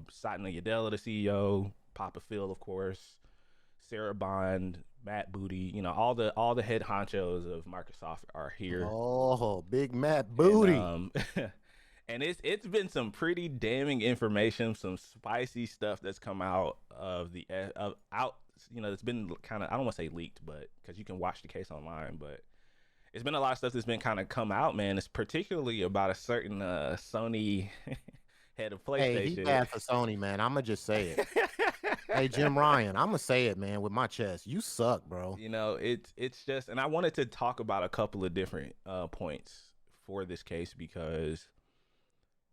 Satya Nadella, the CEO, Papa Phil, of course, Sarah Bond, Matt Booty, all the head honchos of Microsoft are here. Oh, Big Matt And Booty. and it's been some pretty damning information, some spicy stuff that's come out of the out. It's been kind of, I don't want to say leaked, but because you can watch the case online, but it's been a lot of stuff that's been kind of come out, man. It's particularly about a certain Sony head of Hey, he PlayStation. bad for Sony, man. I'ma just say it. Hey, Jim Ryan, I'ma say it, man, with my chest. You suck, bro. It's just, and I wanted to talk about a couple of different points for this case because,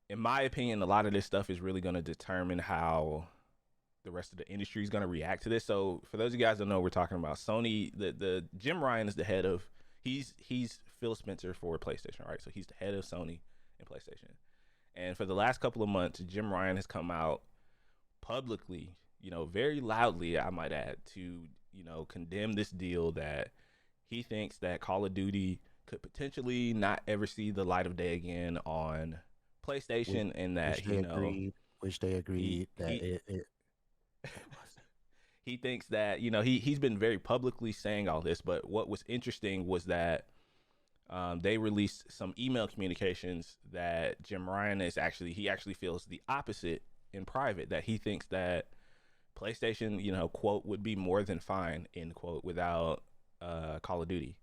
in my opinion, a lot of this stuff is really going to determine how the rest of the industry is going to react to this. So, for those of you guys that don't know, we're talking about Sony. The Jim Ryan is the head of, he's Phil Spencer for PlayStation, right? So he's the head of Sony and PlayStation. And for the last couple of months, Jim Ryan has come out publicly, very loudly, I might add, to, condemn this deal that he thinks that Call of Duty could potentially not ever see the light of day again on Wish, PlayStation, and wish that, they agreed. Wish they he agreed that he it he thinks that, he's been very publicly saying all this. But what was interesting was that they released some email communications that Jim Ryan he actually feels the opposite in private, that he thinks that PlayStation, quote, would be more than fine, end quote, without Call of Duty.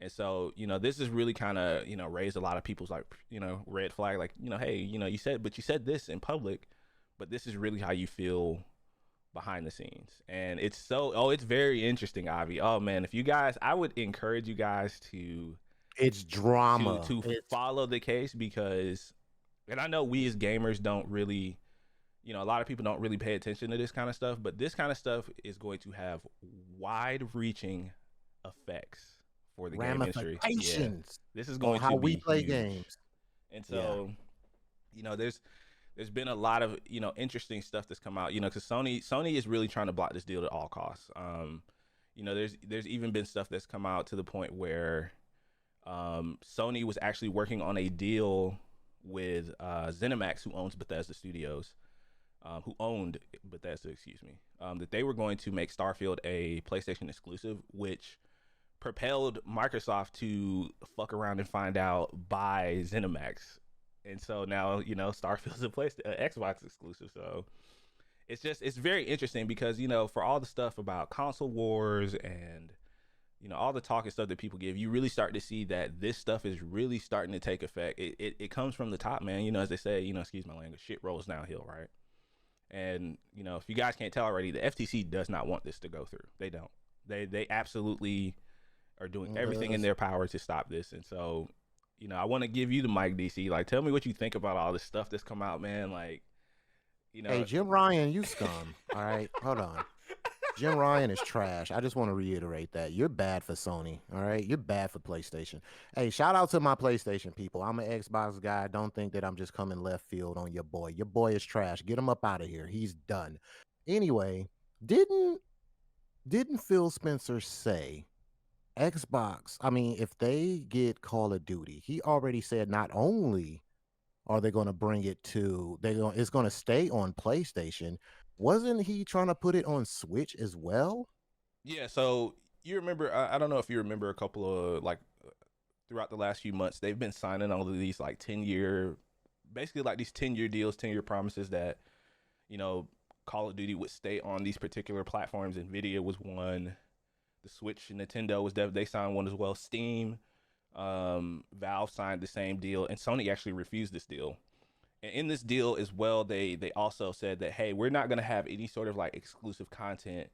And so, this has really kind of, raised a lot of people's, like, red flag, like, hey, you said this in public, but this is really how you feel behind the scenes. And it's very interesting, Avi. Oh man, if you guys, I would encourage you guys to it's drama. It's follow the case, because, and I know we as gamers don't really, a lot of people don't really pay attention to this kind of stuff, but this kind of stuff is going to have wide reaching effects for the game industry. Yeah. ramifications This is on going how to we be play huge. games. And Yeah. so, there's been a lot of, interesting stuff that's come out, because Sony is really trying to block this deal at all costs. There's even been stuff that's come out to the point where Sony was actually working on a deal with ZeniMax, who owns Bethesda Studios, who owned Bethesda, excuse me, that they were going to make Starfield a PlayStation exclusive, which propelled Microsoft to fuck around and find out by ZeniMax. And so now, Starfield's a Xbox exclusive. So it's very interesting because, for all the stuff about console wars and, all the talk and stuff that people give, you really start to see that this stuff is really starting to take effect. It comes from the top, man. As they say, excuse my language, shit rolls downhill, right? And, if you guys can't tell already, the FTC does not want this to go through. They don't. They absolutely are doing everything in their power to stop this. And so, I want to give you the mic, DC. Like, tell me what you think about all this stuff that's come out, man. Like, Hey, Jim Ryan, you scum. All right, hold on. Jim Ryan is trash. I just want to reiterate that. You're bad for Sony. All right. You're bad for PlayStation. Hey, shout out to my PlayStation people. I'm an Xbox guy. Don't think that I'm just coming left field on your boy. Your boy is trash. Get him up out of here. He's done. Anyway, didn't didn't Phil Spencer say Xbox? I mean, if they get Call of Duty, he already said not only are they going to bring it to it's going to stay on PlayStation. Wasn't he trying to put it on Switch as well? Yeah. So you remember? I don't know if you remember a couple of, like, throughout the last few months, they've been signing all of these, like, 10-year, basically like these 10-year deals, 10-year promises that, you know, Call of Duty would stay on these particular platforms. Nvidia was one. The Switch and Nintendo was they signed one as well. Steam, Valve signed the same deal, and Sony actually refused this deal. And in this deal as well, they also said that, hey, we're not going to have any sort of, like, exclusive content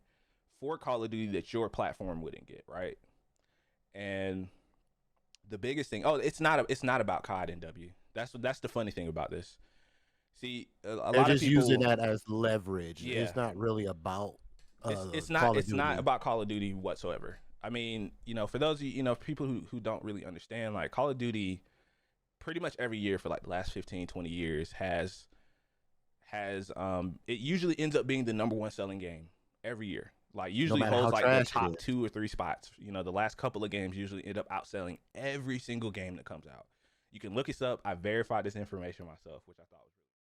for Call of Duty that your platform wouldn't get, right? And the biggest thing, it's not about COD and W. That's the funny thing about this. See, a They're lot of just using people, that as leverage. yeah, It's not really about it's not Call of it's not Duty. about Call of Duty whatsoever. I mean, for those of you, people who don't really understand, like, Call of Duty, pretty much every year for, like, the last 15, 20 years has it usually ends up being the number one selling game every year. Like, No usually matter how holds, like, the trash it top is. 2 or 3 spots. The last couple of games usually end up outselling every single game that comes out. You can look this up. I verified this information myself, which I thought was